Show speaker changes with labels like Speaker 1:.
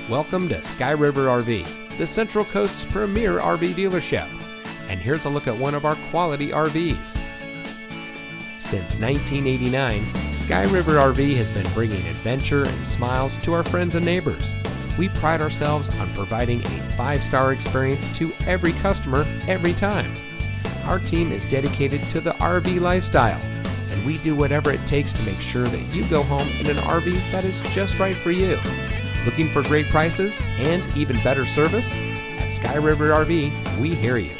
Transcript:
Speaker 1: Welcome to Sky River RV, the Central Coast's premier RV dealership. And here's a look at one of our quality RVs. Since 1989, Sky River RV has been bringing adventure and smiles to our friends and neighbors. We pride ourselves on providing a 5-star experience to every customer every time. Our team is dedicated to the RV lifestyle, and we do whatever it takes to make sure that you go home in an RV that is just right for you. Looking for great prices and even better service? At Sky River RV, we hear you.